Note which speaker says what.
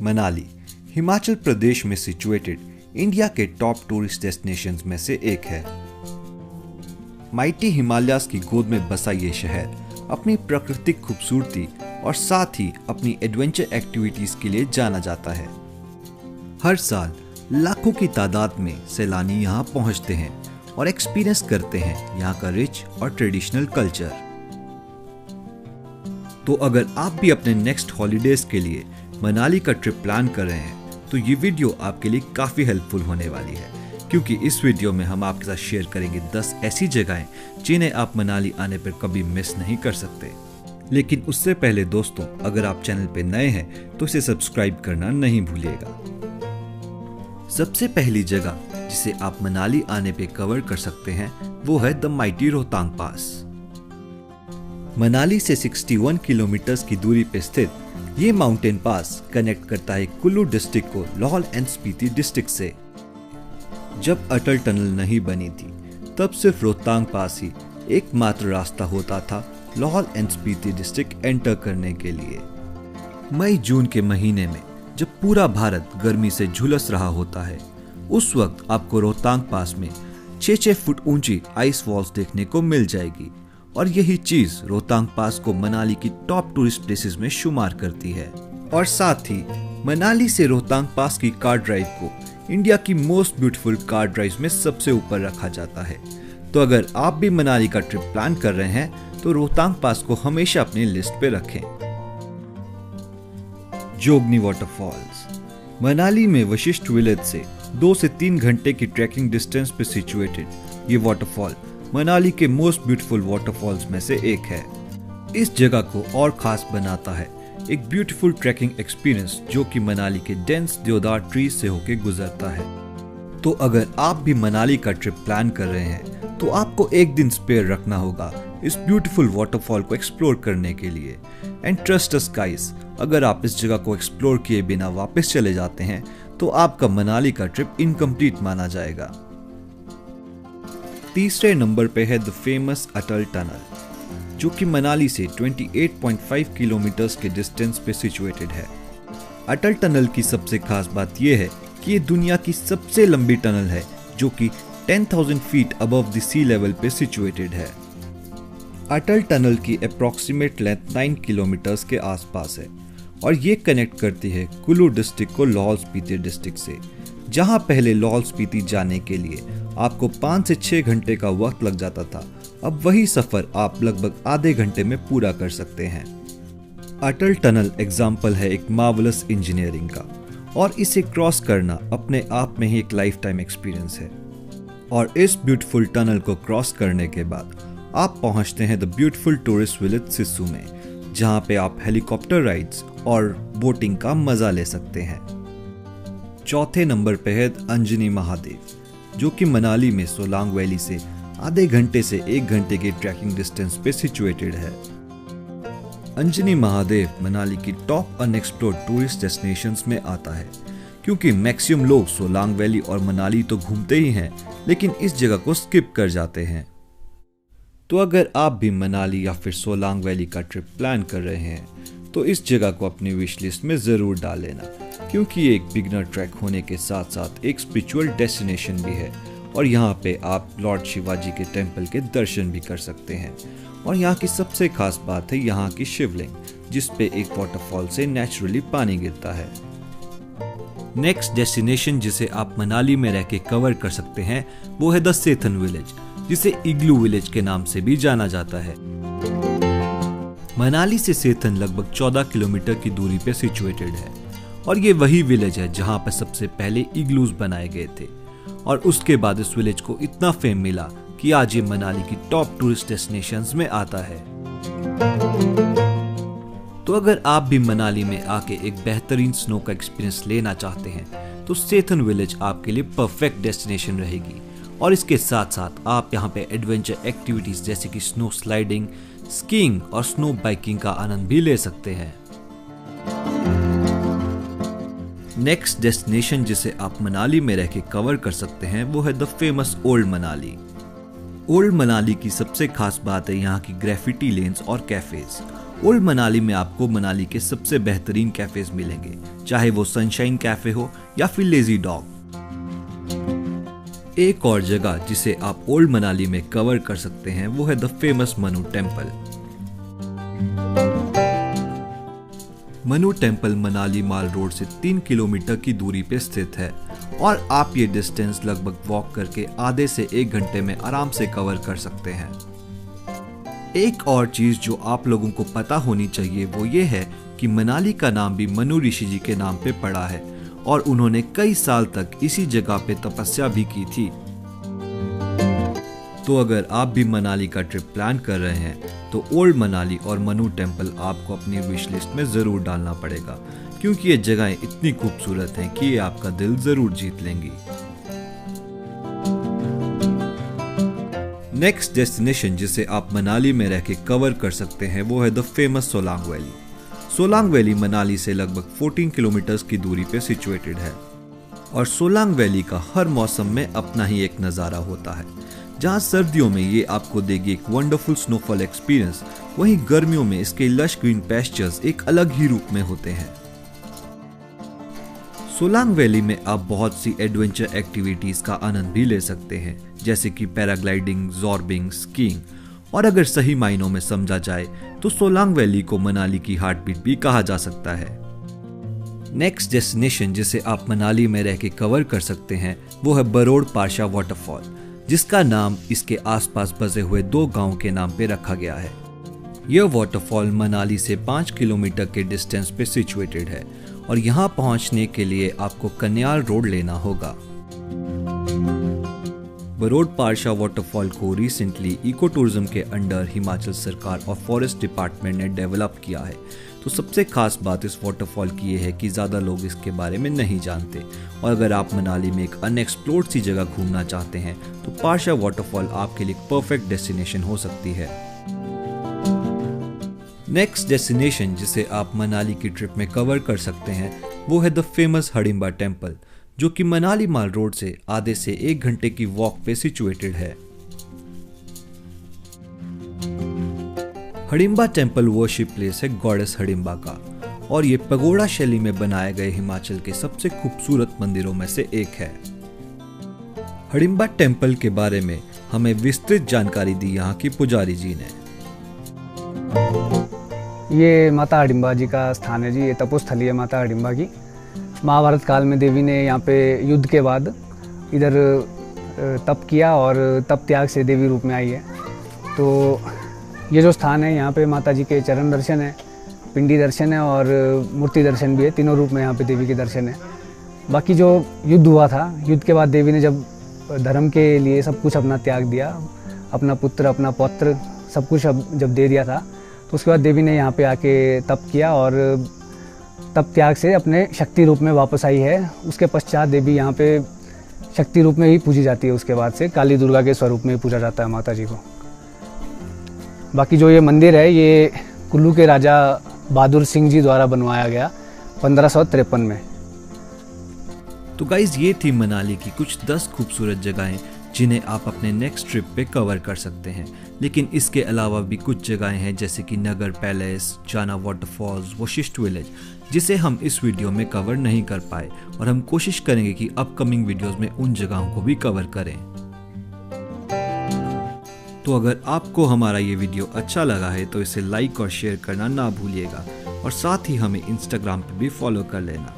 Speaker 1: मनाली हिमाचल प्रदेश में situated India के top tourist destinations में से एक है। माइटी हिमालयास की गोद में बसा ये शहर अपनी प्राकृतिक खूबसूरती और साथ ही अपनी एडवेंचर एक्टिविटीज के लिए जाना जाता है। हर साल लाखों की तादाद में सैलानी यहाँ पहुँचते हैं और एक्सपीरियंस करते हैं यहाँ का रिच और ट्रेडिशनल कल्चर। तो अगर आप भी अपने नेक्स्ट हॉलीडेज के लिए मनाली का ट्रिप प्लान कर रहे हैं तो ये वीडियो आपके लिए काफ़ी हेल्पफुल होने वाली है, क्योंकि इस वीडियो में हम आपके साथ शेयर करेंगे 10 ऐसी जगहें जिन्हें आप मनाली आने पर कभी मिस नहीं कर सकते। लेकिन उससे पहले दोस्तों, अगर आप चैनल पे नए हैं तो इसे सब्सक्राइब करना नहीं भूलिएगा। सबसे पहली जगह जिसे आप मनाली आने पे कवर कर सकते हैं वो है द माइटी रोहतांग पास। मनाली से 61 किलोमीटर की दूरी पे स्थित ये माउंटेन पास कनेक्ट करता है कुल्लू डिस्ट्रिक्ट को लाहौल एंड स्पीति डिस्ट्रिक्ट से। जब अटल टनल नहीं बनी थी तब सिर्फ रोहतांग पास ही एकमात्र रास्ता होता था Lahaul and Spiti district enter करने के लिए। मई जून के महीने में जब पूरा भारत गर्मी से झुलस रहा होता है, उस वक्त आपको रोहतांग पास में 6-6 फुट ऊंची आइस वॉल्स देखने को मिल जाएगी और यही चीज रोहतांग पास को मनाली की टॉप टूरिस्ट प्लेसेस में शुमार करती है। और साथ ही मनाली से रोहतांग पास की कार ड्राइव को इंडिया की मोस्ट ब्यूटीफुल कार ड्राइव में सबसे ऊपर रखा जाता है। तो अगर आप भी मनाली का ट्रिप प्लान कर रहे हैं तो रोहतांग पास को हमेशा अपनी लिस्ट पे रखें। जोगनी वाटरफॉल्स मनाली में वशिष्ठ विलेज से 2 से 3 घंटे की ट्रैकिंग डिस्टेंस पे सिचुएटेड ये वाटरफॉल मनाली के मोस्ट ब्यूटीफुल वाटरफॉल्स में से एक है। इस जगह को और खास बनाता है एक ब्यूटीफुल ट्रैकिंग एक्सपीरियंस जो कि मनाली के डेंस देवदार ट्रीज से होकर गुजरता है। तो अगर आप भी मनाली का ट्रिप प्लान कर रहे हैं तो आपको एक दिन स्पेयर रखना होगा इस ब्यूटीफुल वाटरफॉल को एक्सप्लोर करने के लिए। एंड ट्रस्ट अस गाइस, अगर आप इस जगह को एक्सप्लोर किए बिना वापस चले जाते हैं तो आपका मनाली का ट्रिप इनकम्प्लीट माना जाएगा। तीसरे नंबर पे है द फेमस अटल टनल, जो कि मनाली से 28.5 किलोमीटर के डिस्टेंस पे सिचुएटेड है। अटल टनल की सबसे खास बात यह है कि ये दुनिया की सबसे लंबी टनल है जो कि 10,000 feet above the sea level पे सिचुएटेड है। अटल टनल की अप्रॉक्सीमेट लेंथ 9 किलोमीटर के आसपास है और ये कनेक्ट करती है कुल्लू डिस्ट्रिक्ट को लाहौल स्पीति डिस्ट्रिक्ट से। जहां पहले लाहौल स्पीति जाने के लिए आपको 5 से 6 घंटे का वक्त लग जाता था, अब वही सफर आप लगभग आधे घंटे में पूरा कर सकते हैं। अटल टनल एग्जाम्पल है एक मार्वलस इंजीनियरिंग का और इसे क्रॉस करना अपने आप में ही एक लाइफ टाइम एक्सपीरियंस है। और इस ब्यूटीफुल टनल को क्रॉस करने के बाद आप पहुंचते हैं the beautiful tourist village Sissu में, जहां पे आप हेलीकॉप्टर राइड्स और बोटिंग का मजा ले सकते हैं। चौथे नंबर पे है अंजनी महादेव, जो कि मनाली में सोलांग वैली से आधे घंटे से 1 घंटे के ट्रैकिंग डिस्टेंस पे सिचुएटेड है। अंजनी महादेव मनाली की टॉप अनएक्सप्लोर्ड टूरिस्ट डेस्टिनेशंस में आता है, क्योंकि मैक्सिमम लोग सोलांग वैली और मनाली तो घूमते ही हैं लेकिन इस जगह को स्किप कर जाते हैं। तो अगर आप भी मनाली या फिर सोलांग वैली का ट्रिप प्लान कर रहे हैं तो इस जगह को अपनी विश लिस्ट में जरूर डाल लेना, क्योंकि ये एक बिगनर ट्रैक होने के साथ साथ एक स्पिरिचुअल डेस्टिनेशन भी है और यहाँ पे आप लॉर्ड शिवाजी के टेम्पल के दर्शन भी कर सकते हैं। और यहाँ की सबसे खास बात है यहाँ की शिवलिंग, जिस पे एक वाटरफॉल से नेचुरली पानी गिरता है। नेक्स्ट डेस्टिनेशन जिसे आप मनाली में रह के कवर कर सकते हैं वो है द सेथन विलेज, जिसे इग्लू विलेज के नाम से भी जाना जाता है। मनाली से सेथन लगभग 14 किलोमीटर की दूरी पे सिचुएटेड है और ये वही विलेज है जहां पर सबसे पहले इग्लूज बनाए गए थे और उसके बाद इस विलेज को इतना फेम मिला कि आज ये मनाली की टॉप टूरिस्ट डेस्टिनेशंस में आता है। तो अगर आप भी मनाली में आके एक बेहतरीन स्नो का एक्सपीरियंस लेना चाहते हैं तो सेथन विलेज आपके लिए परफेक्ट डेस्टिनेशन रहेगी। और इसके साथ साथ आप यहाँ पे एडवेंचर एक्टिविटीज जैसे कि स्नो स्लाइडिंग, स्कीइंग और स्नो बाइकिंग का आनंद भी ले सकते हैं। नेक्स्ट डेस्टिनेशन जिसे आप मनाली में रह के कवर कर सकते हैं वो है the famous old Manali. Old Manali की सबसे खास बात है यहाँ की ग्रेफिटी लेन्स और कैफेज ओल्ड मनाली में आपको मनाली के सबसे बेहतरीन कैफेज मिलेंगे, चाहे वो सनशाइन कैफे हो या फिर लेजी डॉग। एक और जगह जिसे आप ओल्ड मनाली में कवर कर सकते हैं वो है the famous Manu temple. Manu temple Manali mall road से 3 किलोमीटर की दूरी पे स्थित है और आप ये डिस्टेंस लगभग वॉक करके आधे से 1 घंटे में आराम से कवर कर सकते हैं। एक और चीज जो आप लोगों को पता होनी चाहिए वो ये है कि मनाली का नाम भी मनु ऋषि जी के नाम पे पड़ा है और उन्होंने कई साल तक इसी जगह पे तपस्या भी की थी। तो अगर आप भी मनाली का ट्रिप प्लान कर रहे हैं तो ओल्ड मनाली और मनु टेम्पल आपको अपनी विश लिस्ट में जरूर डालना पड़ेगा, क्योंकि ये जगहें इतनी खूबसूरत हैं कि ये आपका दिल जरूर जीत लेंगी। नेक्स्ट डेस्टिनेशन जिसे आप मनाली में रह के कवर कर सकते हैं वो है the famous Solang valley. Solang valley Manali से लगभग 14 किलोमीटर की दूरी पे सिचुएटेड है और सोलांग वैली का हर मौसम में अपना ही एक नज़ारा होता है। जहां सर्दियों में ये आपको देगी एक वंडरफुल स्नोफॉल एक्सपीरियंस, वहीं गर्मियों में इसके लश ग्रीन पैस्चर्स एक अलग ही रूप में होते हैं। सोलांग वैली में आप बहुत सी एडवेंचर एक्टिविटीज का आनंद भी ले सकते हैं, जैसे कि पैराग्लाइडिंग, जॉर्बिंग, स्कीइंग और अगर सही मायनों में समझा जाए तो सोलांग वैली को मनाली की हार्ट बीट भी कहा जा सकता है। नेक्स्ट डेस्टिनेशन जिसे आप मनाली में रह के कवर कर सकते हैं वो है बरोड़ पारशा वाटरफॉल, जिसका नाम इसके आसपास बसे हुए 2 गांव के नाम पे रखा गया है। यह वाटरफॉल मनाली से 5 किलोमीटर के डिस्टेंस पे सिचुएटेड है और यहाँ पहुँचने के लिए आपको कन्याल रोड लेना होगा। बरोड़ पारशा वाटरफॉल को रिसेंटली इको टूरिज्म के अंडर हिमाचल सरकार और फॉरेस्ट डिपार्टमेंट ने डेवलप किया है। तो सबसे खास बात इस वाटरफॉल की यह है कि ज़्यादा लोग इसके बारे में नहीं जानते और अगर आप मनाली में एक अनएक्सप्लोर्ड सी जगह घूमना चाहते हैं तो पारशा वाटरफॉल आपके लिए परफेक्ट डेस्टिनेशन हो सकती है। नेक्स्ट डेस्टिनेशन जिसे आप मनाली की ट्रिप में कवर कर सकते हैं वो है द फेमस हडिम्बा टेम्पल, जो कि मनाली माल रोड से आधे से 1 घंटे की वॉक पे सिचुएटेड है। हडिम्बा टेम्पल वर्शिप प्लेस है गॉडेस हडिम्बा का और ये पगोड़ा शैली में बनाए गए हिमाचल के सबसे खूबसूरत मंदिरों में से एक है। हडिम्बा टेम्पल के बारे में हमें विस्तृत जानकारी दी यहाँ की पुजारी जी ने।
Speaker 2: ये माता हडिम्बा जी का स्थान है जी, ये तपोस्थली है माता हडिम्बा की। महाभारत काल में देवी ने यहाँ पे युद्ध के बाद इधर तप किया और तप त्याग से देवी रूप में आई है। तो ये जो स्थान है यहाँ पे माता जी के चरण दर्शन है, पिंडी दर्शन है और मूर्ति दर्शन भी है। तीनों रूप में यहाँ पे देवी के दर्शन है। बाकी जो युद्ध हुआ था, युद्ध के बाद देवी ने जब धर्म के लिए सब कुछ अपना त्याग दिया, अपना पुत्र अपना पौत्र सब कुछ जब दे दिया था, तो उसके बाद देवी ने यहाँ पे आके तप किया और तप त्याग से अपने शक्ति रूप में वापस आई है। उसके पश्चात देवी यहाँ पे शक्ति रूप में ही पूजी जाती है। उसके बाद से काली दुर्गा के स्वरूप में ही पूजा जाता है माता जी को। बाकी जो ये मंदिर है ये कुल्लू के राजा बहादुर सिंह जी द्वारा बनवाया गया 1553 में।
Speaker 1: तो गाइज ये थी मनाली की कुछ 10 खूबसूरत जगहें जिन्हें आप अपने नेक्स्ट ट्रिप पे कवर कर सकते हैं। लेकिन इसके अलावा भी कुछ जगहें हैं जैसे कि नगर पैलेस, जाना वाटरफॉल्स, वशिष्ठ विलेज, जिसे हम इस वीडियो में कवर नहीं कर पाए और हम कोशिश करेंगे कि अपकमिंग वीडियोस में उन जगहों को भी कवर करें। तो अगर आपको हमारा ये वीडियो अच्छा लगा है तो इसे लाइक और शेयर करना ना भूलिएगा और साथ ही हमें इंस्टाग्राम पे भी फॉलो कर लेना।